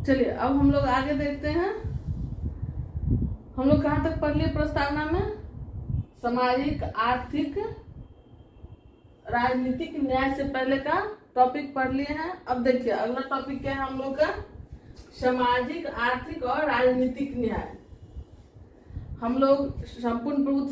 चलिए अब हम लोग आगे देखते हैं। हम लोग कहाँ तक पढ़ लिए प्रस्तावना में? सामाजिक, आर्थिक, राजनीतिक न्याय से पहले का टॉपिक पढ़ लिए हैं। अब देखिए अगला टॉपिक क्या है हम लोग का? सामाजिक, आर्थिक और राजनीतिक न्याय। हम लोग संपूर्ण प्रभुत्व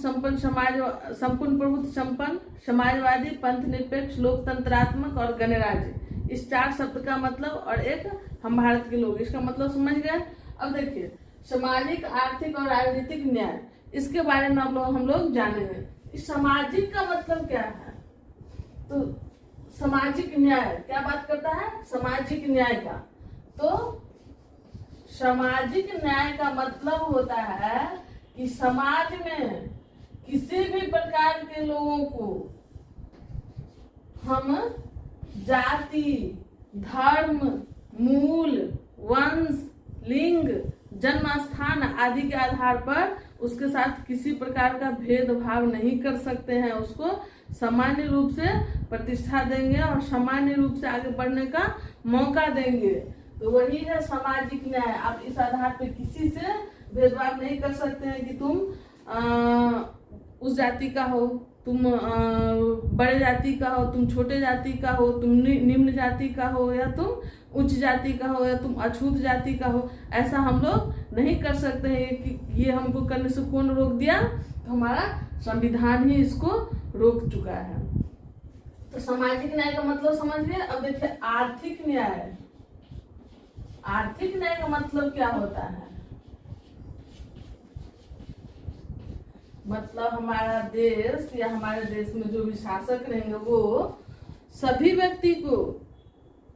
संपन्न, समाजवादी, पंथ निरपेक्ष, लोकतंत्रात्मक और गणराज्य, इस 4 शब्द का मतलब, और एक हम भारत के लोग, इसका मतलब समझ गए। अब देखिए सामाजिक, आर्थिक और राजनीतिक न्याय, इसके बारे में हम लोग जानेंगे। इस सामाजिक का मतलब क्या है? तो सामाजिक न्याय क्या बात करता है? सामाजिक न्याय का। तो सामाजिक न्याय का मतलब होता है कि समाज में किसी भी प्रकार के लोगों को हम जाति, धर्म, मूल, वंश, लिंग, जन्म स्थान आदि के आधार पर उसके साथ किसी प्रकार का भेदभाव नहीं कर सकते हैं। उसको सामान्य रूप से प्रतिष्ठा देंगे और सामान्य रूप से आगे बढ़ने का मौका देंगे। तो वही है सामाजिक न्याय। आप इस आधार पर किसी से भेदभाव नहीं कर सकते हैं कि तुम उस जाति का हो, तुम बड़े जाति का हो, तुम छोटे जाति का हो, तुम निम्न जाति का हो, या तुम उच्च जाति का हो, या तुम अछूत जाति का हो। ऐसा हम लोग नहीं कर सकते हैं कि ये हमको करने से कौन रोक दिया? तो हमारा संविधान ही इसको रोक चुका है। तो सामाजिक न्याय का मतलब समझ गए। अब देखिए आर्थिक न्याय। आर्थिक न्याय का मतलब क्या होता है? मतलब हमारा देश या हमारे देश में जो भी शासक रहेंगे वो सभी व्यक्ति को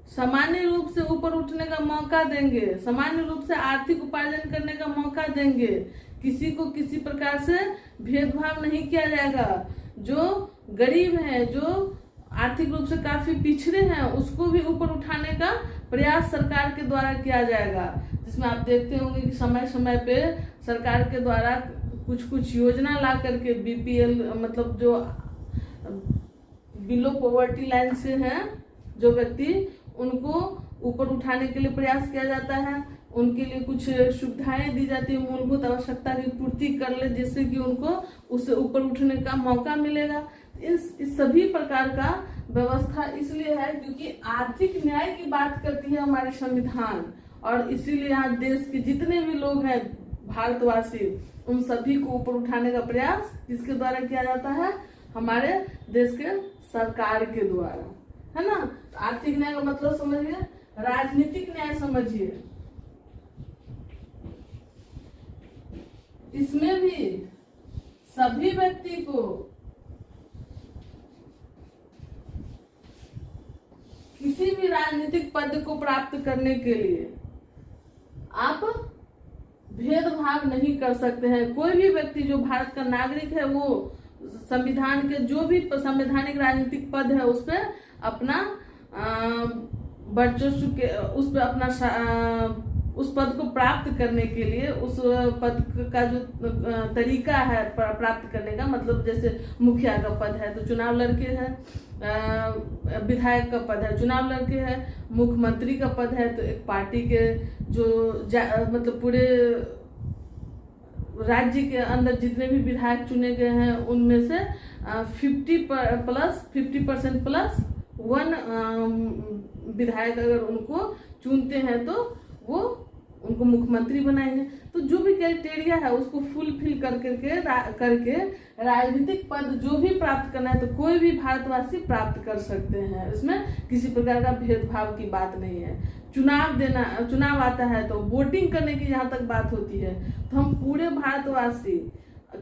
सामान्य रूप से ऊपर उठने का मौका देंगे, सामान्य रूप से आर्थिक उपार्जन करने का मौका देंगे। किसी को किसी प्रकार से भेदभाव नहीं किया जाएगा। जो गरीब है, जो आर्थिक रूप से काफी पिछड़े हैं, उसको भी ऊपर उठाने का प्रयास सरकार के द्वारा किया जाएगा। जिसमें आप देखते होंगे कि समय समय पे सरकार के द्वारा कुछ योजना ला करके बीपीएल मतलब जो बिलो पॉवर्टी लाइन से हैं जो व्यक्ति, उनको ऊपर उठाने के लिए प्रयास किया जाता है। उनके लिए कुछ सुविधाएं दी जाती है, मूलभूत आवश्यकता की पूर्ति कर ले, जिससे कि उनको उससे ऊपर उठने का मौका मिलेगा। इस सभी प्रकार का व्यवस्था इसलिए है क्योंकि आर्थिक न्याय की बात करती है हमारे संविधान, और इसीलिए यहाँ देश के जितने भी लोग हैं भारतवासी, उन सभी को ऊपर उठाने का प्रयास किसके द्वारा किया जाता है? हमारे देश के सरकार के द्वारा, है ना। तो आर्थिक न्याय का मतलब समझिए। राजनीतिक न्याय समझिए। इसमें भी सभी व्यक्ति को किसी भी राजनीतिक पद को प्राप्त करने के लिए आप भेदभाव नहीं कर सकते हैं। कोई भी व्यक्ति जो भारत का नागरिक है वो संविधान के जो भी संवैधानिक राजनीतिक पद है उस पर अपना वर्चस्व के उस पर अपना उस पद को प्राप्त करने के लिए उस पद का जो तरीका है प्राप्त करने का, मतलब जैसे मुखिया का पद है तो चुनाव लड़के है, विधायक का पद है चुनाव लड़के है, मुख्यमंत्री का पद है तो एक पार्टी के जो मतलब पूरे राज्य के अंदर जितने भी विधायक चुने गए हैं उनमें से 50% प्लस 1 विधायक अगर उनको चुनते हैं तो वो उनको मुख्यमंत्री बनाएंगे। तो जो भी क्राइटेरिया है उसको फुलफिल करके राजनीतिक पद जो भी प्राप्त करना है तो कोई भी भारतवासी प्राप्त कर सकते हैं। इसमें किसी प्रकार का भेदभाव की बात नहीं है। चुनाव आता है तो वोटिंग करने की जहाँ तक बात होती है तो हम पूरे भारतवासी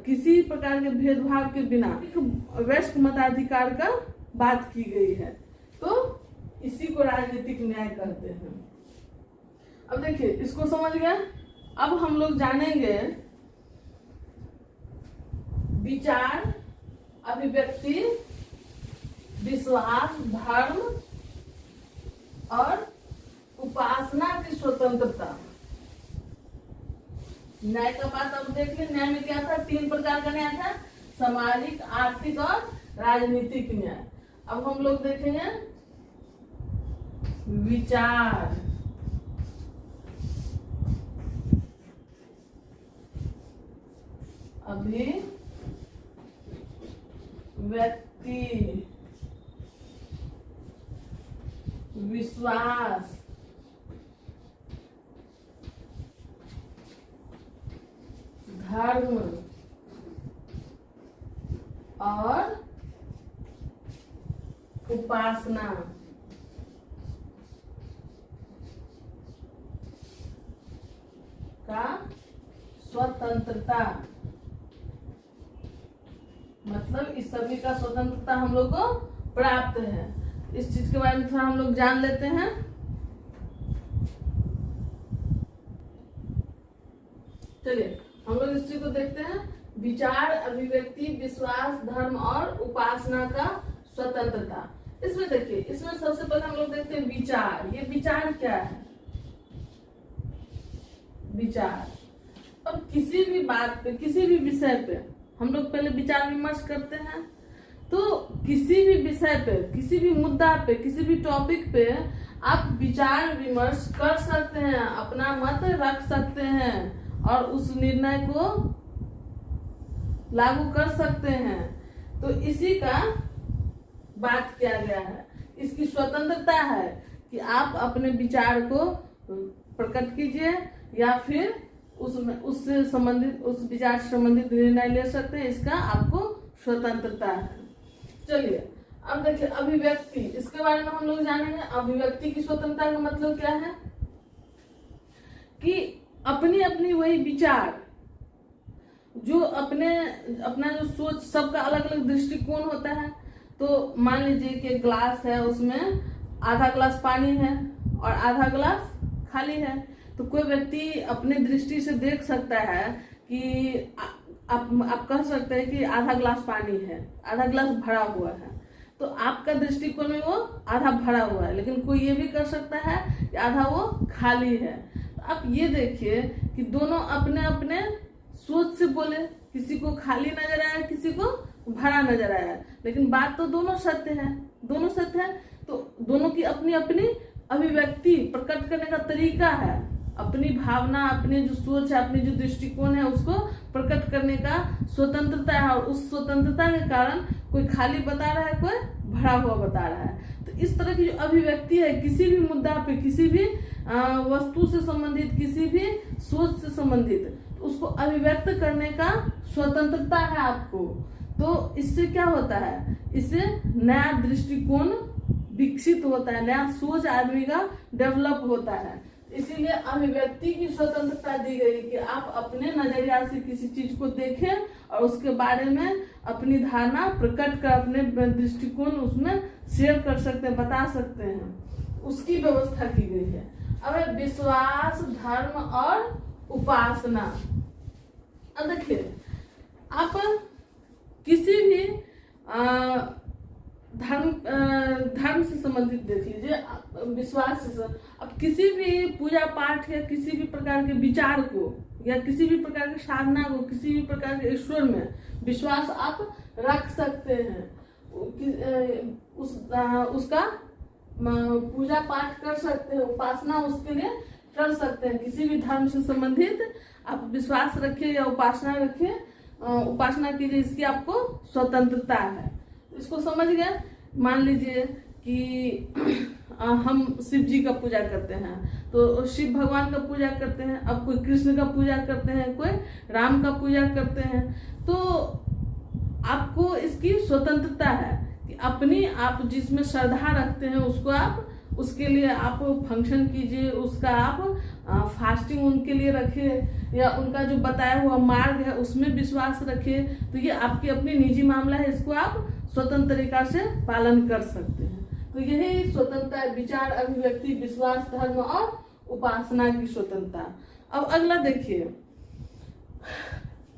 किसी प्रकार के भेदभाव के बिना वयस्क मताधिकार का बात की गई है, तो इसी को राजनीतिक न्याय कहते हैं। अब देखिए इसको समझ गए। अब हम लोग जानेंगे विचार, अभिव्यक्ति, विश्वास, धर्म और उपासना की स्वतंत्रता। न्याय का बात अब देख ले। न्याय में क्या था? 3 प्रकार का न्याय था, सामाजिक, आर्थिक और राजनीतिक न्याय। अब हम लोग देखेंगे विचार, अभिव्यक्ति, विश्वास, धर्म और उपासना का स्वतंत्रता, मतलब इस सभी का स्वतंत्रता हम लोग को प्राप्त है। इस चीज के बारे में थोड़ा हम लोग जान लेते हैं। चलिए हम लोग इस चीज को देखते हैं। विचार, अभिव्यक्ति, विश्वास, धर्म और उपासना का स्वतंत्रता। इसमें देखिए, इसमें सबसे पहले हम लोग देखते हैं विचार। ये विचार क्या है? विचार, अब किसी भी बात पे, किसी भी विषय पे हम लोग पहले विचार विमर्श करते हैं। तो किसी भी विषय पे, किसी भी मुद्दा पे, किसी भी टॉपिक पे आप विचार विमर्श कर सकते हैं, अपना मत रख सकते हैं और उस निर्णय को लागू कर सकते हैं। तो इसी का बात किया गया है। इसकी स्वतंत्रता है कि आप अपने विचार को प्रकट कीजिए या फिर उससे संबंधित, उस विचार से संबंधित निर्णय ले सकते हैं। इसका आपको स्वतंत्रता है। चलिए अब देखिए अभिव्यक्ति, इसके बारे में हम लोग जानेंगे। अभिव्यक्ति की स्वतंत्रता का मतलब क्या है कि अपनी अपनी वही विचार, जो अपना जो सोच, सबका अलग अलग दृष्टिकोण होता है। तो मान लीजिए कि ग्लास है, उसमें आधा ग्लास पानी है और आधा ग्लास खाली है। तो कोई व्यक्ति अपने दृष्टि से देख सकता है कि आप कह सकते हैं कि आधा ग्लास पानी है, आधा ग्लास भरा हुआ है। तो आपका दृष्टिकोण में वो आधा भरा हुआ है, लेकिन कोई ये भी कर सकता है कि आधा वो खाली है। तो आप ये देखिए कि दोनों अपने अपने सोच से बोले, किसी को खाली नजर आया, किसी को भरा नजर आया, लेकिन बात तो दोनों सत्य है, दोनों सत्य है। तो दोनों की अपनी अपनी अभिव्यक्ति, प्रकट करने का तरीका है। अपनी भावना, अपनी जो सोच है, अपनी जो दृष्टिकोण है, उसको प्रकट करने का स्वतंत्रता है। और उस स्वतंत्रता के कारण कोई खाली बता रहा है, कोई भरा हुआ बता रहा है। तो इस तरह की जो अभिव्यक्ति है, किसी भी मुद्दा पे, किसी भी वस्तु से संबंधित, किसी भी सोच से संबंधित, उसको अभिव्यक्त करने का स्वतंत्रता है आपको। तो इससे क्या होता है? इससे नया दृष्टिकोण विकसित होता है, नया सोच आदमी का डेवलप होता है। इसीलिए अभिव्यक्ति की स्वतंत्रता दी गई कि आप अपने नजरिया से किसी चीज को देखें और उसके बारे में अपनी धारणा प्रकट कर, अपने दृष्टिकोण उसमें शेयर कर सकते हैं, बता सकते हैं। उसकी व्यवस्था की गई है। अब विश्वास, धर्म और उपासना। अब देखिए, आप किसी भी धर्म से संबंधित देख लीजिए, विश्वास से, अब किसी भी पूजा पाठ या किसी भी प्रकार के विचार को या किसी भी प्रकार की साधना को, किसी भी प्रकार के ईश्वर में विश्वास आप रख सकते हैं। उसका पूजा पाठ कर सकते हैं, उपासना उसके लिए कर सकते हैं। किसी भी धर्म से संबंधित आप विश्वास रखिए या उपासना रखिए, उपासना कीजिए, इसकी आपको स्वतंत्रता है। इसको समझ गए? मान लीजिए कि हम शिव जी का पूजा करते हैं, तो शिव भगवान का पूजा करते हैं। अब कोई कृष्ण का पूजा करते हैं, कोई राम का पूजा करते हैं। तो आपको इसकी स्वतंत्रता है कि अपनी, आप जिसमें श्रद्धा रखते हैं उसको आप, उसके लिए आप फंक्शन कीजिए, उसका आप फास्टिंग उनके लिए रखिए या उनका जो बताया हुआ मार्ग है उसमें विश्वास रखिए। तो ये आपकी अपनी निजी मामला है, इसको आप स्वतंत्र तरीका से पालन कर सकते हैं। तो यही स्वतंत्रता है, विचार, अभिव्यक्ति, विश्वास, धर्म और उपासना की स्वतंत्रता। अब अगला देखिए,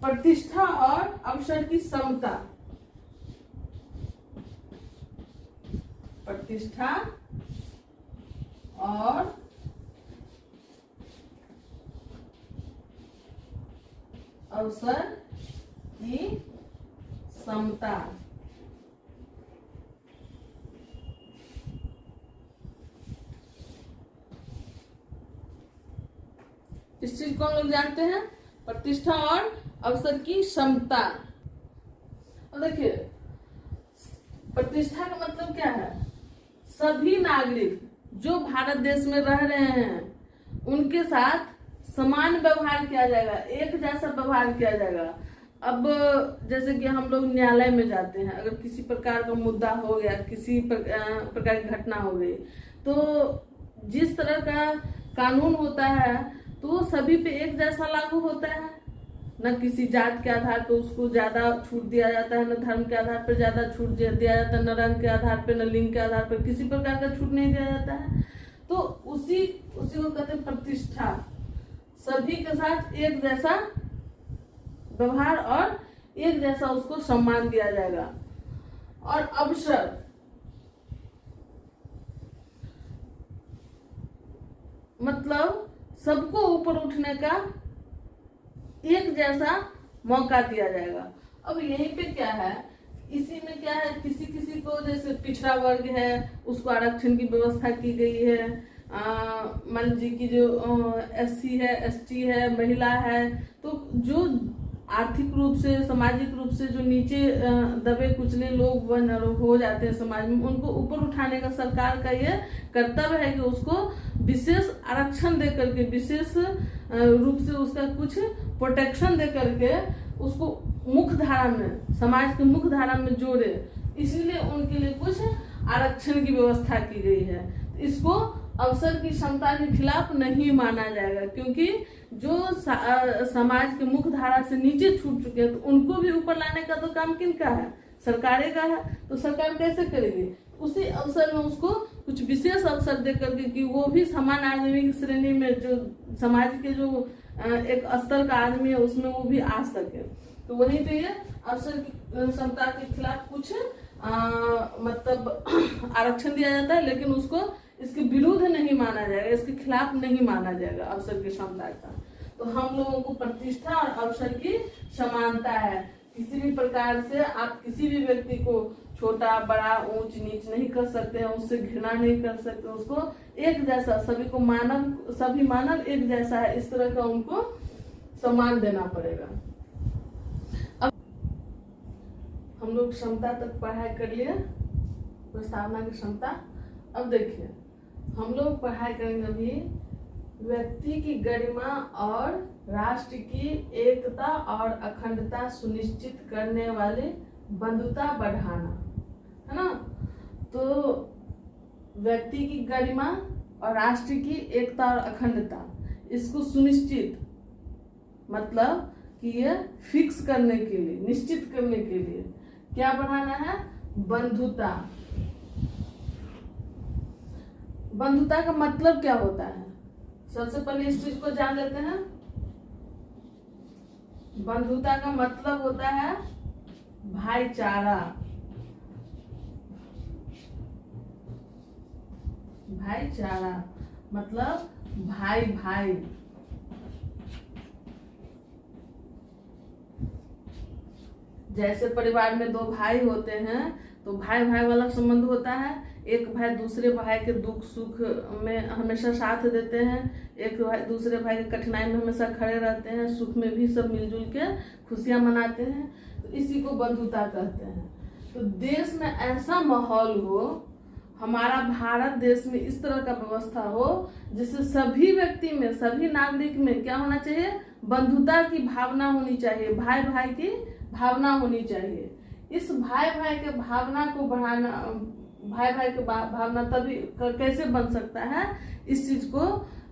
प्रतिष्ठा और अवसर की समता। प्रतिष्ठा और अवसर की समता। इस चीज को हम लोग जानते हैं, प्रतिष्ठा और अवसर की क्षमता। और देखिए प्रतिष्ठा का मतलब क्या है, सभी नागरिक जो भारत देश में रह रहे हैं उनके साथ समान व्यवहार किया जाएगा, एक जैसा व्यवहार किया जाएगा। अब जैसे कि हम लोग न्यायालय में जाते हैं, अगर किसी प्रकार का मुद्दा हो गया, किसी प्रकार की घटना हो गई, तो जिस तरह का कानून होता है तो वो सभी पे एक जैसा लागू होता है। न किसी जात के आधार पर उसको ज्यादा छूट दिया जाता है, न धर्म के आधार पर ज्यादा छूट दिया जाता है, न रंग के आधार पर, न लिंग के आधार पर, किसी प्रकार का छूट नहीं दिया जाता है। तो उसी को कहते हैं प्रतिष्ठा, सभी के साथ एक जैसा व्यवहार और एक जैसा उसको सम्मान दिया जाएगा। और अवसर मतलब सबको ऊपर उठने का एक जैसा मौका दिया जाएगा। अब यहीं पे क्या है, इसी में क्या है, किसी किसी को जैसे पिछड़ा वर्ग है उसको आरक्षण की व्यवस्था की गई है। मान लीजिए कि जो SC है, ST है, महिला है, तो जो आर्थिक रूप से, सामाजिक रूप से जो नीचे दबे कुचले लोग हो जाते हैं समाज में, उनको ऊपर उठाने का सरकार का ये कर्तव्य है कि उसको विशेष आरक्षण दे करके, विशेष रूप से उसका कुछ प्रोटेक्शन दे करके उसको मुख्य धारा में, समाज के मुख्य धारा में जोड़े। इसीलिए उनके लिए कुछ आरक्षण की व्यवस्था की गई है। इसको अवसर की क्षमता के खिलाफ नहीं माना जाएगा, क्योंकि जो समाज के मुख्य धारा से नीचे छूट चुके हैं तो उनको भी ऊपर लाने का तो काम किनका है, सरकारें का है। तो सरकार कैसे करेगी, उसी अवसर में उसको कुछ विशेष अवसर दे करके कि वो भी समान आदमी की श्रेणी में, जो समाज के जो एक स्तर का आदमी है उसमें वो भी आ सके। तो वहीं पे ये अवसर की क्षमता के खिलाफ कुछ मतलब आरक्षण दिया जाता है, लेकिन उसको इसके विरुद्ध नहीं माना जाएगा, इसके खिलाफ नहीं माना जाएगा अवसर की क्षमता का। तो हम लोगों को प्रतिष्ठा और अवसर की समानता है। किसी भी प्रकार से आप किसी भी व्यक्ति को छोटा बड़ा ऊंच नीच नहीं कर सकते हैं, उससे घृणा नहीं कर सकते, उसको एक जैसा, सभी को मानव, सभी मानव एक जैसा है, इस तरह का उनको सम्मान देना पड़ेगा। अब हम लोग क्षमता तक पढ़ाई कर लिए, प्रस्तावना की क्षमता। अब देखिए हम लोग पढ़ाई करेंगे अभी व्यक्ति की गरिमा और राष्ट्र की एकता और अखंडता सुनिश्चित करने वाले बंधुता बढ़ाना, है ना। तो व्यक्ति की गरिमा और राष्ट्र की एकता और अखंडता, इसको सुनिश्चित मतलब कि ये फिक्स करने के लिए, निश्चित करने के लिए क्या बढ़ाना है, बंधुता। बंधुता का मतलब क्या होता है, सबसे पहले इस चीज को जान लेते हैं। बंधुता का मतलब होता है भाईचारा। भाईचारा मतलब भाई भाई। जैसे परिवार में दो भाई होते हैं तो भाई भाई वाला संबंध होता है। एक भाई दूसरे भाई के दुख सुख में हमेशा साथ देते हैं, एक भाई दूसरे भाई के कठिनाई में हमेशा खड़े रहते हैं, सुख में भी सब मिलजुल के खुशियां मनाते हैं। तो इसी को बंधुता कहते हैं। तो देश में ऐसा माहौल हो, हमारा भारत देश में इस तरह का व्यवस्था हो जिससे सभी व्यक्ति में, सभी नागरिक में क्या होना चाहिए, बंधुता की भावना होनी चाहिए, भाई भाई की भावना होनी चाहिए। इस भाई भाई के भावना को बढ़ाना, भाई भाई की भावना तभी कैसे बन सकता है, इस चीज को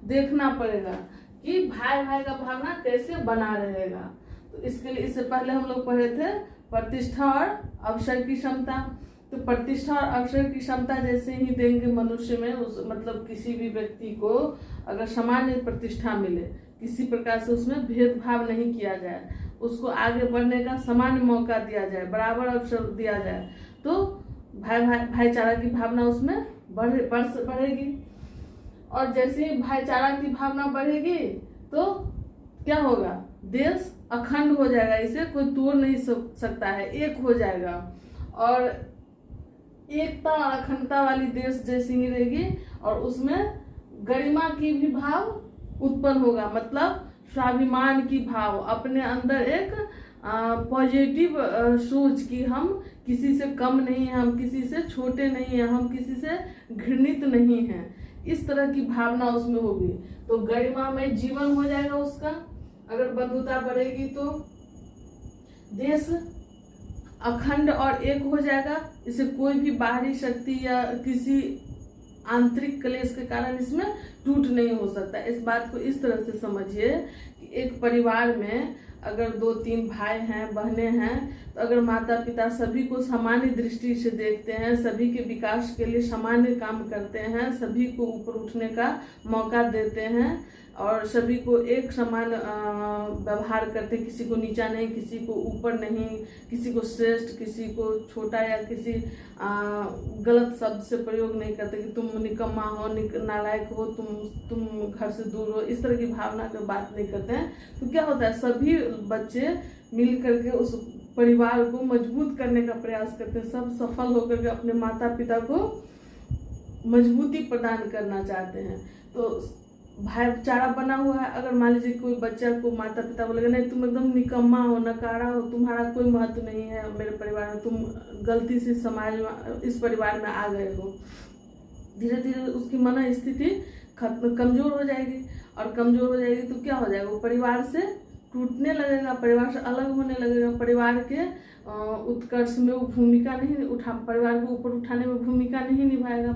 देखना पड़ेगा कि भाई भाई का भावना कैसे बना रहेगा। तो इसके लिए इससे पहले हम लोग पढ़े थे प्रतिष्ठा और अवसर की क्षमता। तो प्रतिष्ठा और अवसर की क्षमता जैसे ही देंगे मनुष्य में, उस मतलब किसी भी व्यक्ति को अगर सामान्य प्रतिष्ठा मिले, किसी प्रकार से उसमें भेदभाव नहीं किया जाए, उसको आगे बढ़ने का समान मौका दिया जाए, बराबर अवसर दिया जाए, तो भाईचारा की भावना उसमें बढ़ेगी। और जैसे ही भाईचारा की भावना बढ़ेगी तो क्या होगा, देश अखंड हो जाएगा, इसे कोई तोड़ नहीं सकता है, एक हो जाएगा। और एकता और अखंडता वाली देश जैसी ही रहेगी और उसमें गरिमा की भी भाव उत्पन्न होगा, मतलब स्वाभिमान की भाव, अपने अंदर एक पॉजिटिव सोच कि हम किसी से कम नहीं हैं, हम किसी से छोटे नहीं हैं, हम किसी से घृणित नहीं हैं, इस तरह की भावना उसमें होगी तो गरिमामय जीवन हो जाएगा उसका। अगर बंधुता बढ़ेगी तो देश अखंड और एक हो जाएगा, इसे कोई भी बाहरी शक्ति या किसी आंतरिक क्लेश के कारण इसमें टूट नहीं हो सकता। इस बात को इस तरह से समझिए कि एक परिवार में अगर 2-3 भाई हैं, बहनें हैं, तो अगर माता पिता सभी को सामान्य दृष्टि से देखते हैं, सभी के विकास के लिए सामान्य काम करते हैं, सभी को ऊपर उठने का मौका देते हैं और सभी को एक समान व्यवहार करते, किसी को नीचा नहीं, किसी को ऊपर नहीं, किसी को श्रेष्ठ, किसी को छोटा या किसी गलत शब्द से प्रयोग नहीं करते कि तुम निकम्मा हो, नालायक हो, तुम घर से दूर हो, इस तरह की भावना की बात नहीं करते हैं। तो क्या होता है, सभी बच्चे मिल करके उस परिवार को मजबूत करने का प्रयास करते हैं, सब सफल होकर के अपने माता पिता को मजबूती प्रदान करना चाहते हैं। तो भाईचारा बना हुआ है। अगर मान लीजिए कोई बच्चा को माता पिता बोलेगा नहीं तुम एकदम निकम्मा हो, नकारा हो, तुम्हारा कोई महत्व नहीं है मेरे परिवार में, तुम गलती से समाज में इस परिवार में आ गए हो, धीरे धीरे उसकी मन स्थिति कमजोर हो जाएगी और कमजोर हो जाएगी तो क्या हो जाएगा, वो परिवार से टूटने लगेगा, परिवार से अलग होने लगेगा, परिवार के उत्कर्ष में वो भूमिका नहीं परिवार को ऊपर उठाने में भूमिका नहीं निभाएगा,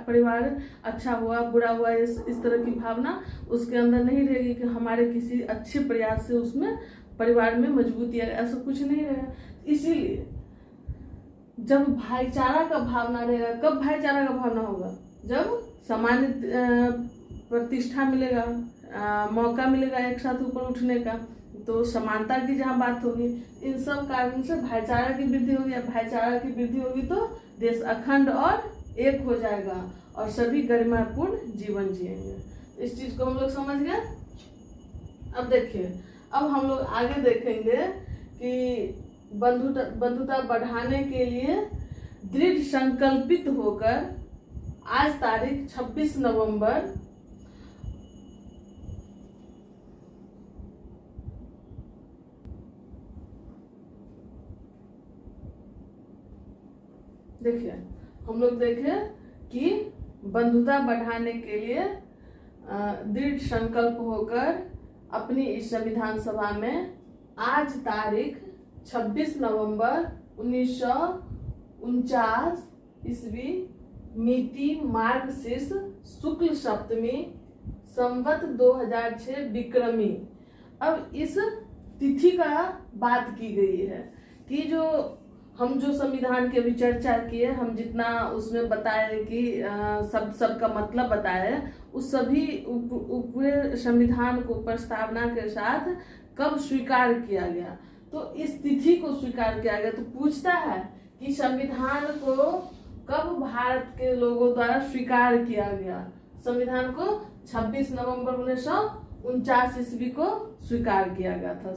परिवार अच्छा हुआ बुरा हुआ इस तरह की भावना उसके अंदर नहीं रहेगी कि हमारे किसी अच्छे प्रयास से उसमें परिवार में मजबूती आएगा, ऐसा कुछ नहीं रहेगा। इसीलिए जब भाईचारा का भावना रहेगा, कब भाईचारा का भावना होगा, जब सामान्य प्रतिष्ठा मिलेगा, मौका मिलेगा एक साथ ऊपर उठने का, तो समानता की जहाँ बात होगी, इन सब कारणों से भाईचारा की वृद्धि होगी। भाईचारा की वृद्धि होगी तो देश अखंड और एक हो जाएगा और सभी गरिमापूर्ण जीवन जिएंगे। इस चीज को हम लोग समझ गए। अब देखिए, अब हम लोग आगे देखेंगे कि बंधुता बढ़ाने के लिए दृढ़ संकल्पित होकर आज तारीख 26 नवंबर देखिए, हम लोग देखे कि बंधुता बढ़ाने के लिए दृढ़ संकल्प होकर अपनी इस संविधान सभा में आज तारीख 26 नवंबर 1949 ईस्वी मिति मार्गशीर्ष शुक्ल सप्तमी संवत 2006 विक्रमी। अब इस तिथि का बात की गई है कि हम जो संविधान की अभी चर्चा किए, हम जितना उसमें बताए कि सबका मतलब बताए, उस सभी पूरे संविधान को प्रस्तावना के साथ कब स्वीकार किया गया, तो इस तिथि को स्वीकार किया गया। तो पूछता है कि संविधान को कब भारत के लोगों द्वारा स्वीकार किया गया। संविधान को 26 नवंबर 1949 ईस्वी को स्वीकार किया गया था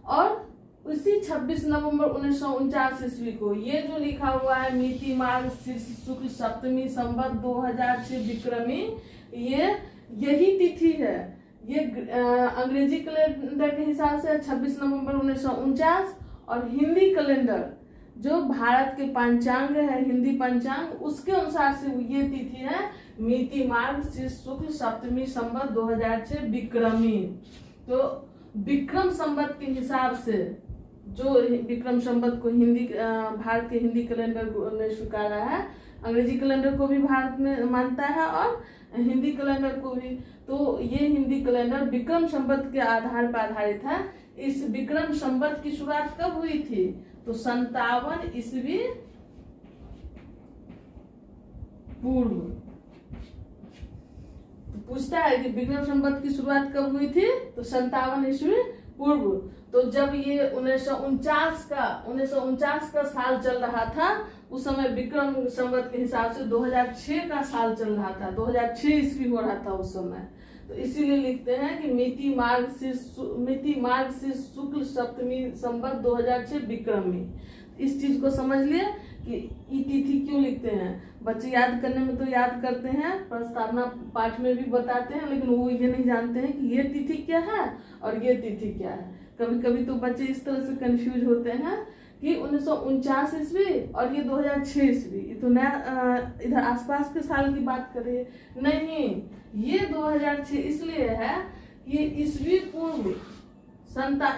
और उसी 26 नवंबर 1949 ईस्वी को ये जो लिखा हुआ है मिति मार्गशीर्ष शुक्ल सप्तमी संवत 2006 विक्रमी, यही तिथि है। ये अंग्रेजी कैलेंडर के हिसाब से 26 नवंबर 1949 और हिंदी कैलेंडर जो भारत के पंचांग है, हिंदी पंचांग, उसके अनुसार से ये तिथि है मिति मार्गशीर्ष शुक्ल सप्तमी संवत 2006 विक्रमी। तो विक्रम संवत के हिसाब से, जो विक्रम संवत को हिंदी भारत के हिंदी कैलेंडर ने स्वीकारा है, अंग्रेजी कैलेंडर को भी भारत में मानता है और हिंदी कैलेंडर को भी। तो ये हिंदी कैलेंडर विक्रम संवत के आधार पर आधारित है। इस विक्रम संवत की शुरुआत कब हुई थी, तो 57 ईस्वी पूर्व। पूछता है कि विक्रम संवत की शुरुआत कब हुई थी, तो 57 ईस्वी पूर्व। तो जब ये 1949 का साल चल रहा था, उस समय विक्रम संवत के हिसाब से 2006 का साल चल रहा था, 2006 ईस्वी हो रहा था उस समय। तो इसीलिए लिखते हैं कि मिति मार्गशीर्ष शुक्ल सप्तमी संवत 2006 विक्रमी। इस चीज को समझ लिए कि ये तिथि क्यों लिखते हैं। बच्चे याद करने में तो याद करते हैं, प्रस्तावना पाठ में भी बताते हैं, लेकिन वो ये नहीं जानते हैं कि ये तिथि क्या है और ये तिथि क्या है। कभी कभी तो बच्चे इस तरह से कंफ्यूज होते हैं कि 1949 ईस्वी और ये 2006 ईस्वी, ये तो नया इधर आसपास के साल की बात कर रही है। नहीं, ये 2006 इसलिए है कि ईस्वी पूर्व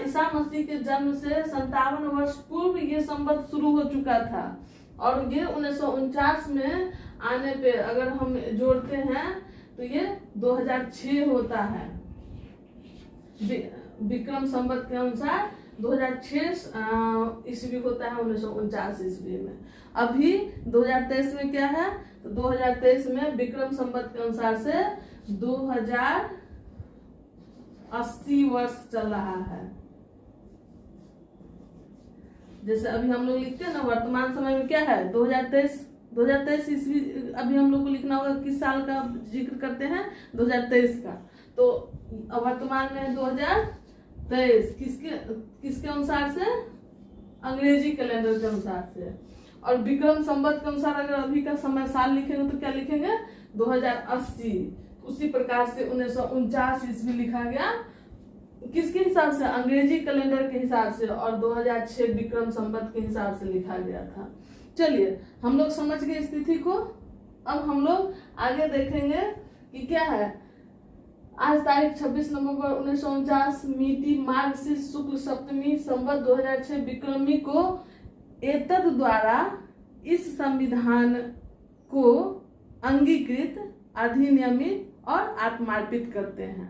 ईसा मसीह के जन्म से 57 वर्ष पूर्व ये संवत शुरू हो चुका था, और ये 1949 में आने पे अगर हम जोड़ते हैं तो ये 2006 होता है। विक्रम संवत के अनुसार 2006 ईस्वी होता है 1949 ईस्वी में। अभी 2023 में क्या है, तो 2023 में विक्रम संवत के अनुसार से 2080 वर्ष चल रहा है। जैसे अभी हम लोग लिखते हैं ना, वर्तमान समय में क्या है 2023 ईस्वी। अभी हम लोग को लिखना होगा किस साल का जिक्र करते हैं, 2023 का। तो वर्तमान में 2023 किसके अनुसार से, अंग्रेजी कैलेंडर के अनुसार से। और विक्रम संवत के अनुसार अगर अभी का समय साल लिखेंगे तो क्या लिखेंगे, 2080। उसी प्रकार से 1949 ईस्वी लिखा गया किसके हिसाब से, अंग्रेजी कैलेंडर के हिसाब से, और 2006 विक्रम संवत के हिसाब से लिखा गया था। चलिए हम लोग समझ गए इस तिथि को। अब हम लोग आगे देखेंगे कि क्या है। आज तारीख 26 नवंबर 1949 मिति मार्गशीर्ष शुक्ल सप्तमी संवत 2006 विक्रमी को एतद द्वारा इस संविधान को अंगीकृत, अधिनियमित और आत्मार्पित करते हैं।